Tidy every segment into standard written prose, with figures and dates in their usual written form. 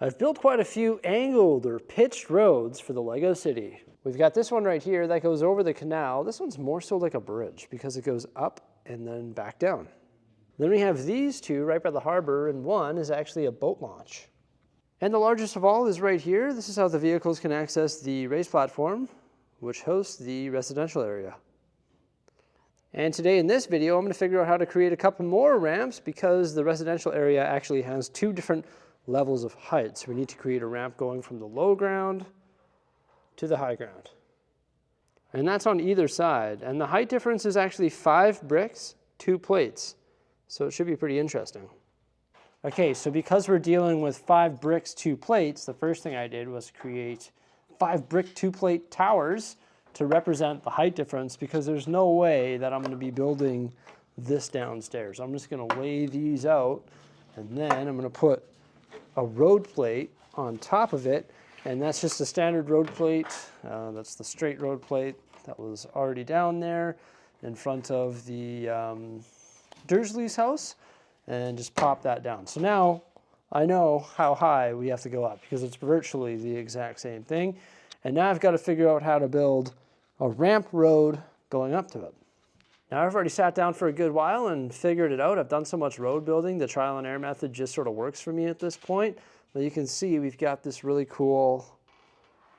I've built quite a few angled or pitched roads for the Lego City. We've got this one right here that goes over the canal. This one's more so like a bridge because it goes up and then back down. Then we have these two right by the harbor, and one is actually a boat launch. And the largest of all is right here. This is how the vehicles can access the race platform, which hosts the residential area. And today in this video, I'm going to figure out how to create a couple more ramps because the residential area actually has two different levels of height. So we need to create a ramp going from the low ground to the high ground. And that's on either side. And the height difference is actually 5 bricks, 2 plates. So it should be pretty interesting. Okay, so because we're dealing with 5 bricks, 2 plates, the first thing I did was create 5 brick 2-plate towers to represent the height difference, because there's no way that I'm going to be building this downstairs. I'm just going to lay these out, and then I'm going to put a road plate on top of it, and that's just a standard road plate. That's the straight road plate that was already down there in front of the Dursley's house, and just pop that down. So now I know how high we have to go up because it's virtually the exact same thing. And now I've got to figure out how to build a ramp road going up to it. Now I've already sat down for a good while and figured it out. I've done so much road building, the trial and error method just sort of works for me at this point. But you can see we've got this really cool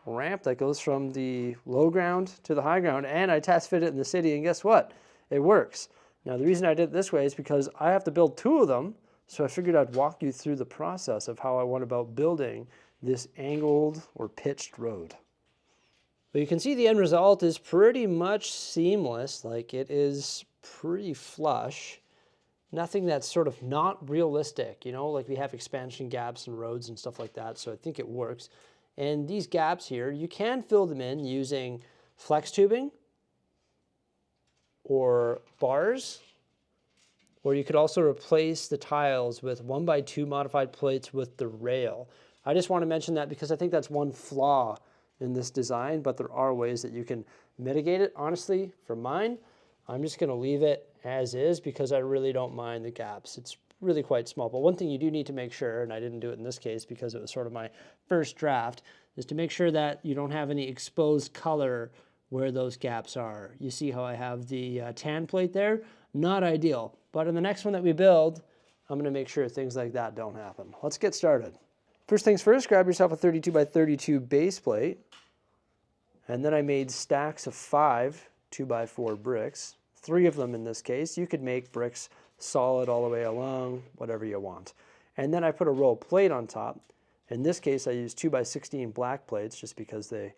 ramp that goes from the low ground to the high ground, and I test fit it in the city, and guess what? It works. Now the reason I did it this way is because I have to build 2 of them, so I figured I'd walk you through the process of how I went about building this angled or pitched road. But you can see the end result is pretty much seamless, like it is pretty flush. Nothing that's sort of not realistic, you know, like we have expansion gaps and roads and stuff like that, so I think it works. And these gaps here, you can fill them in using flex tubing or bars, or you could also replace the tiles with 1x2 modified plates with the rail. I just want to mention that because I think that's one flaw in this design, but there are ways that you can mitigate it. Honestly, for mine, I'm just going to leave it as is because I really don't mind the gaps. It's really quite small. But one thing you do need to make sure, and I didn't do it in this case because it was sort of my first draft, is to make sure that you don't have any exposed color where those gaps are. You see how I have the tan plate there? Not ideal. But in the next one that we build, I'm going to make sure things like that don't happen. Let's get started. First things first, grab yourself a 32x32 base plate. And then I made stacks of 5 2x4 bricks, 3 of them in this case. You could make bricks solid all the way along, whatever you want. And then I put a roll plate on top. In this case, I used 2x16 black plates just because they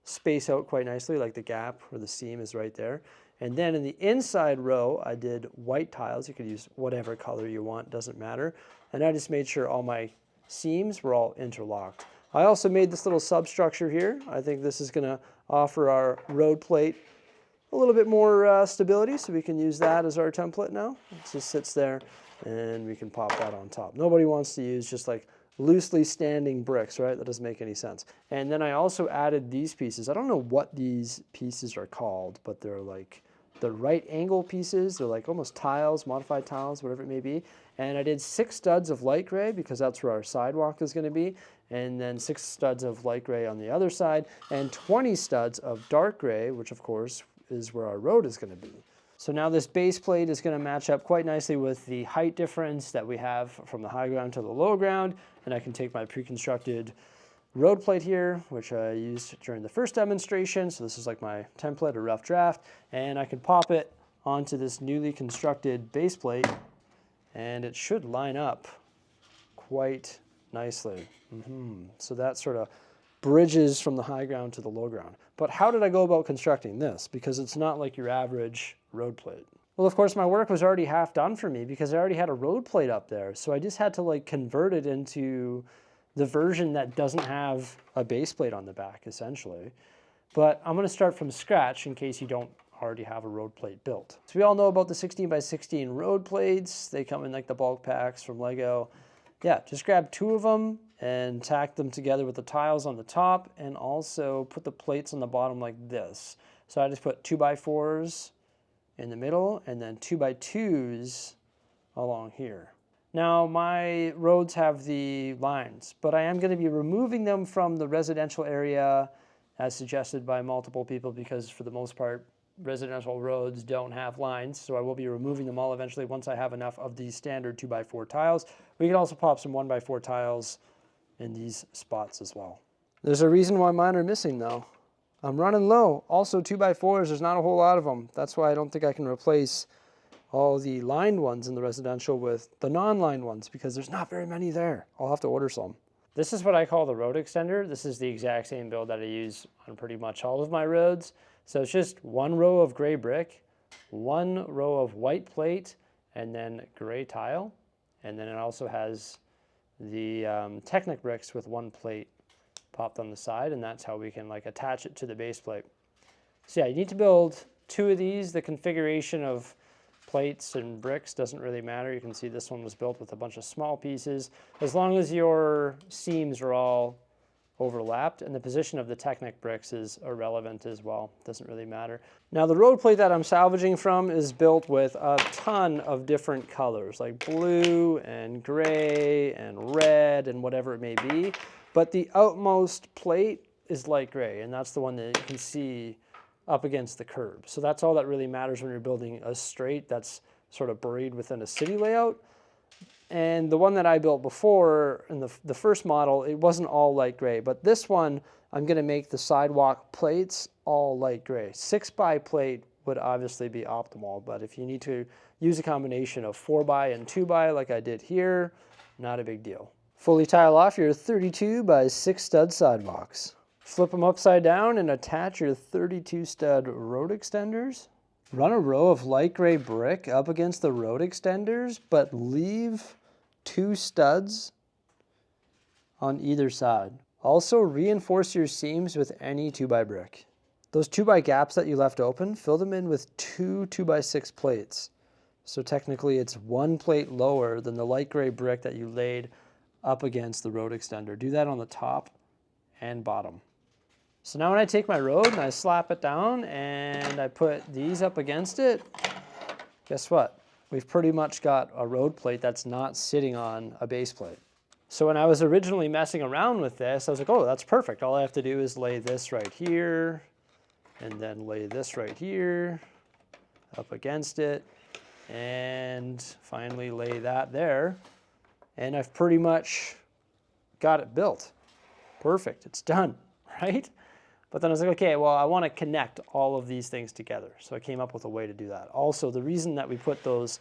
space out quite nicely, like the gap or the seam is right there. And then in the inside row, I did white tiles. You could use whatever color you want, doesn't matter. And I just made sure all my seams were all interlocked. I also made this little substructure here. I think this is going to offer our road plate a little bit more stability, so we can use that as our template now. It just sits there, and we can pop that on top. Nobody wants to use just like loosely standing bricks, right? That doesn't make any sense. And then I also added these pieces. I don't know what these pieces are called, but they're like the right angle pieces. They're like almost tiles, modified tiles, whatever it may be. And I did 6 studs of light gray because that's where our sidewalk is going to be. And then 6 studs of light gray on the other side, and 20 studs of dark gray, which of course is where our road is going to be. So now this base plate is going to match up quite nicely with the height difference that we have from the high ground to the low ground. And I can take my pre-constructed road plate here, which I used during the first demonstration. So this is like my template or rough draft. And I can pop it onto this newly constructed base plate, and it should line up quite nicely. So that sort of bridges from the high ground to the low ground. But how did I go about constructing this? Because it's not like your average road plate. Well, of course, my work was already half done for me because I already had a road plate up there. So I just had to like convert it into the version that doesn't have a base plate on the back, essentially. But I'm going to start from scratch in case you don't already have a road plate built. So we all know about the 16x16 road plates. They come in like the bulk packs from Lego. Yeah, just grab 2 of them and tack them together with the tiles on the top, and also put the plates on the bottom like this. So I just put 2x4s in the middle and then 2x2s along here. Now my roads have the lines, but I am going to be removing them from the residential area as suggested by multiple people because for the most part, residential roads don't have lines. So I will be removing them all eventually once I have enough of these standard 2x4 tiles. We can also pop some 1x4 tiles in these spots as well. There's a reason why mine are missing though. I'm running low. Also 2x4s, there's not a whole lot of them. That's why I don't think I can replace all the lined ones in the residential with the non-lined ones because there's not very many there. I'll have to order some. This is what I call the road extender. This is the exact same build that I use on pretty much all of my roads. So it's just one row of gray brick, one row of white plate, and then gray tile. And then it also has the Technic bricks with one plate popped on the side, and that's how we can like attach it to the base plate. So yeah, you need to build 2 of these. The configuration of plates and bricks doesn't really matter. You can see this one was built with a bunch of small pieces. As long as your seams are all overlapped, and the position of the Technic bricks is irrelevant as well. Doesn't really matter. Now the road plate that I'm salvaging from is built with a ton of different colors, like blue and gray and red and whatever it may be. But the outmost plate is light gray, and that's the one that you can see up against the curb. So that's all that really matters when you're building a straight that's sort of buried within a city layout. And the one that I built before, in the first model, it wasn't all light gray. But this one, I'm going to make the sidewalk plates all light gray. 6x plate would obviously be optimal, but if you need to use a combination of 4x and 2x like I did here, not a big deal. Fully tile off your 32x6 stud sidewalks. Flip them upside down and attach your 32 stud road extenders. Run a row of light gray brick up against the road extenders, but leave 2 studs on either side. Also reinforce your seams with any 2x brick. Those 2x gaps that you left open, fill them in with 2 2x6 plates. So technically it's 1 plate lower than the light gray brick that you laid up against the road extender. Do that on the top and bottom. So now when I take my road and I slap it down and I put these up against it, guess what? We've pretty much got a road plate that's not sitting on a base plate. So when I was originally messing around with this, I was like, oh, that's perfect. All I have to do is lay this right here and then lay this right here up against it and finally lay that there. And I've pretty much got it built. Perfect, it's done, right? But then I was like, okay, well, I want to connect all of these things together. So I came up with a way to do that. Also, the reason that we put those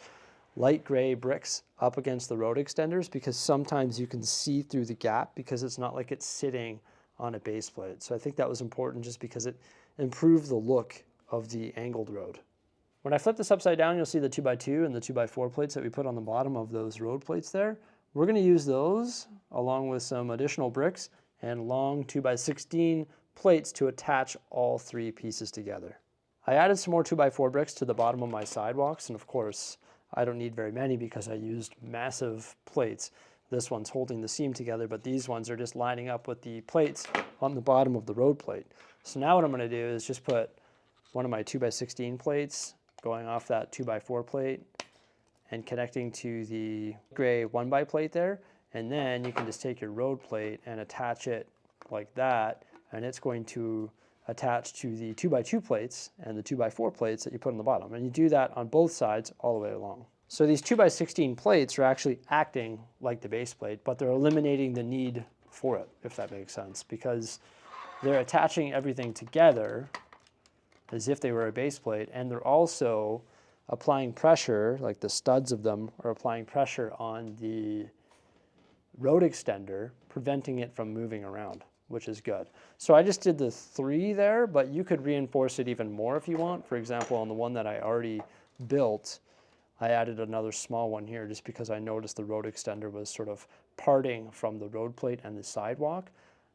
light gray bricks up against the road extenders, because sometimes you can see through the gap because it's not like it's sitting on a base plate. So I think that was important just because it improved the look of the angled road. When I flip this upside down, you'll see the 2x2 and the 2x4 plates that we put on the bottom of those road plates there. We're going to use those along with some additional bricks and long 2x16 plates to attach all 3 pieces together. I added some more 2x4 bricks to the bottom of my sidewalks, and of course I don't need very many because I used massive plates. This one's holding the seam together, but these ones are just lining up with the plates on the bottom of the road plate. So now what I'm going to do is just put one of my 2x16 plates going off that 2x4 plate and connecting to the gray 1x plate there, and then you can just take your road plate and attach it like that, and it's going to attach to the 2x2 plates and the 2x4 plates that you put on the bottom. And you do that on both sides all the way along. So these 2x16 plates are actually acting like the base plate, but they're eliminating the need for it, if that makes sense, because they're attaching everything together as if they were a base plate, and they're also applying pressure, like the studs of them are applying pressure on the road extender, preventing it from moving around, which is good. So I just did the 3 there, but you could reinforce it even more if you want. For example, on the one that I already built, I added another small one here just because I noticed the road extender was sort of parting from the road plate and the sidewalk.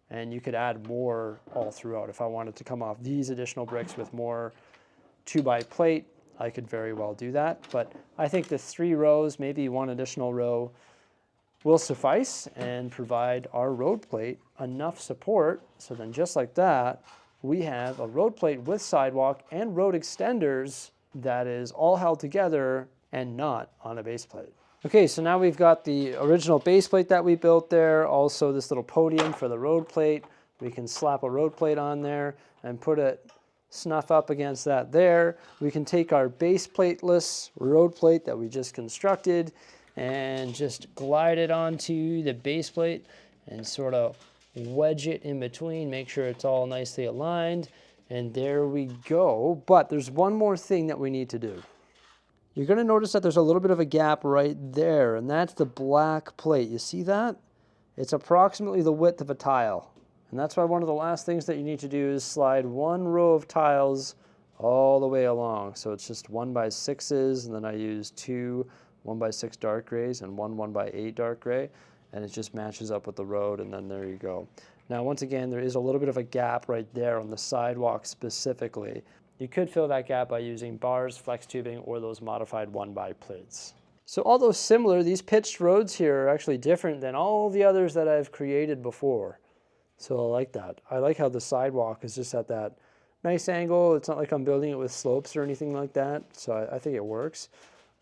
And you could add more all throughout. If I wanted to come off these additional bricks with more 2x plate, I could very well do that. But I think the 3 rows, maybe 1 additional row, will suffice and provide our road plate enough support. So then just like that, we have a road plate with sidewalk and road extenders that is all held together and not on a base plate. Okay, so now we've got the original base plate that we built there, also this little podium for the road plate. We can slap a road plate on there and put it snuff up against that there. We can take our base plateless road plate that we just constructed and just glide it onto the base plate and sort of wedge it in between, make sure it's all nicely aligned, and there we go. But there's one more thing that we need to do. You're going to notice that there's a little bit of a gap right there, and that's the black plate. You see that? It's approximately the width of a tile. And that's why one of the last things that you need to do is slide one row of tiles all the way along. So it's just 1x6s, and then I use two 1x6 dark grays and one 1x8 dark gray, and it just matches up with the road, and then there you go. Now, once again, there is a little bit of a gap right there on the sidewalk specifically. You could fill that gap by using bars, flex tubing, or those modified 1x plates. So although similar, these pitched roads here are actually different than all the others that I've created before. So I like that. I like how the sidewalk is just at that nice angle. It's not like I'm building it with slopes or anything like that. So I think it works.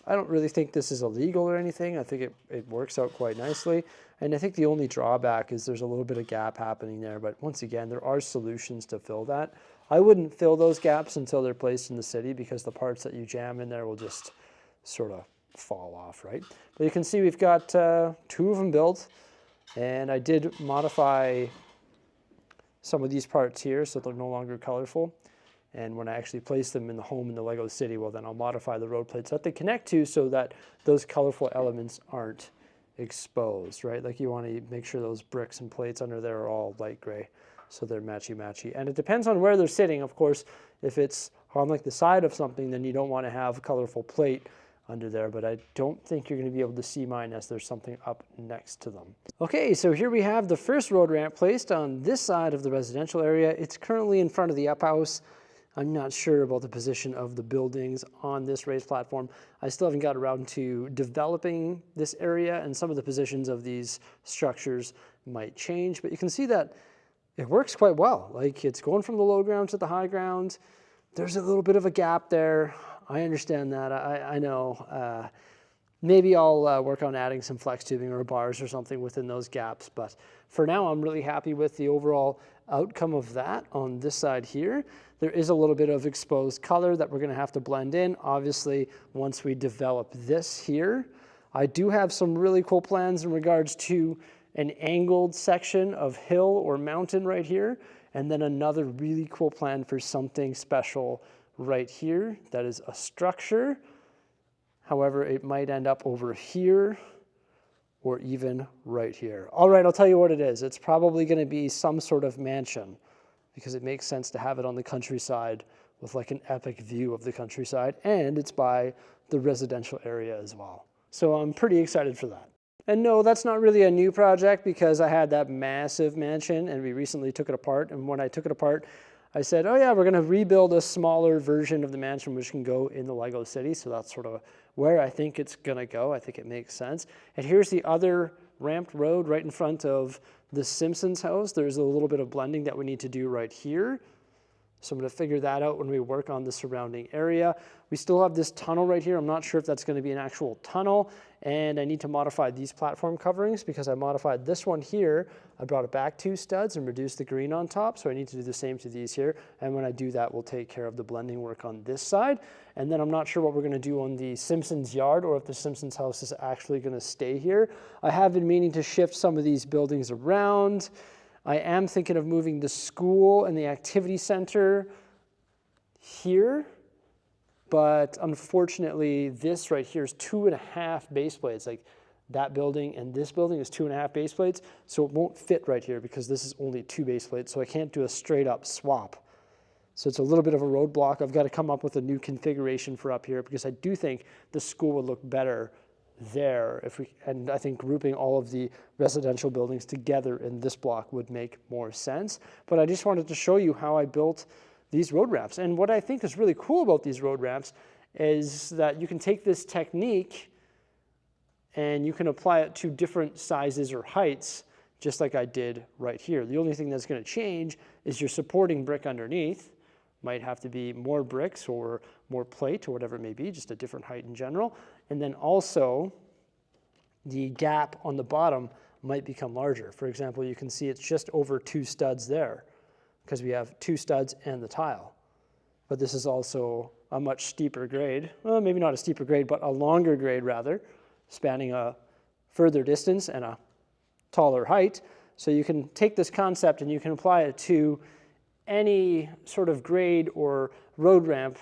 I don't really think this is illegal or anything. I think it works out quite nicely. And I think the only drawback is there's a little bit of gap happening there. But once again, there are solutions to fill that. I wouldn't fill those gaps until they're placed in the city, because the parts that you jam in there will just sort of fall off, right? But you can see we've got two of them built, and I did modify some of these parts here so they're no longer colorful. And when I actually place them in the home in the Lego city, well, then I'll modify the road plates that they connect to so that those colorful elements aren't exposed, right? Like you want to make sure those bricks and plates under there are all light gray, so they're matchy-matchy. And it depends on where they're sitting, of course. If it's on like the side of something, then you don't want to have a colorful plate under there, but I don't think you're going to be able to see mine as there's something up next to them. Okay, so here we have the first road ramp placed on this side of the residential area. It's currently in front of the up house. I'm not sure about the position of the buildings on this raised platform. I still haven't got around to developing this area, and some of the positions of these structures might change, but you can see that it works quite well. Like, it's going from the low ground to the high ground. There's a little bit of a gap there. I understand that. I know. Maybe I'll work on adding some flex tubing or bars or something within those gaps. But for now, I'm really happy with the overall outcome of that on this side here. There is a little bit of exposed color that we're going to have to blend in, obviously, once we develop this here. I do have some really cool plans in regards to an angled section of hill or mountain right here, and then another really cool plan for something special right here that is a structure. However, it might end up over here or even right here. All right, I'll tell you what it is. It's probably going to be some sort of mansion, because it makes sense to have it on the countryside with like an epic view of the countryside, and it's by the residential area as well. So I'm pretty excited for that. And no, that's not really a new project, because I had that massive mansion and we recently took it apart. And when I took it apart, I said, oh yeah, we're going to rebuild a smaller version of the mansion which can go in the Lego city. So that's sort of where I think it's going to go. I think it makes sense. And here's the other ramped road right in front of the Simpsons house. There's a little bit of blending that we need to do right here. So I'm going to figure that out when we work on the surrounding area. We still have this tunnel right here. I'm not sure if that's going to be an actual tunnel, and I need to modify these platform coverings because I modified this one here. I brought it back 2 studs and reduced the green on top, so I need to do the same to these here. And when I do that, we'll take care of the blending work on this side. And then I'm not sure what we're going to do on the Simpsons yard, or if the Simpsons house is actually going to stay here. I have been meaning to shift some of these buildings around. I am thinking of moving the school and the activity center here, but unfortunately this right here is 2.5 base plates. Like, that building and this building is 2.5 base plates, so it won't fit right here because this is only 2 base plates, so I can't do a straight up swap. So it's a little bit of a roadblock. I've got to come up with a new configuration for up here, because I do think the school would look better there and I think grouping all of the residential buildings together in this block would make more sense. But I just wanted to show you how I built these road ramps. And what I think is really cool about these road ramps is that you can take this technique and you can apply it to different sizes or heights, just like I did right here. The only thing that's going to change is your supporting brick underneath might have to be more bricks or more plate or whatever it may be, just a different height in general. And then also the gap on the bottom might become larger. For example, you can see it's just over 2 studs there because we have 2 studs and the tile. But this is also a much steeper grade. Well, maybe not a steeper grade, but a longer grade rather, spanning a further distance and a taller height. So you can take this concept and you can apply it to any sort of grade or road ramp,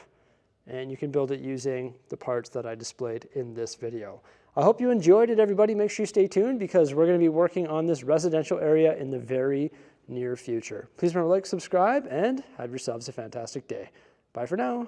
and you can build it using the parts that I displayed in this video. I hope you enjoyed it, everybody. Make sure you stay tuned because we're going to be working on this residential area in the very near future. Please remember to like, subscribe, and have yourselves a fantastic day. Bye for now.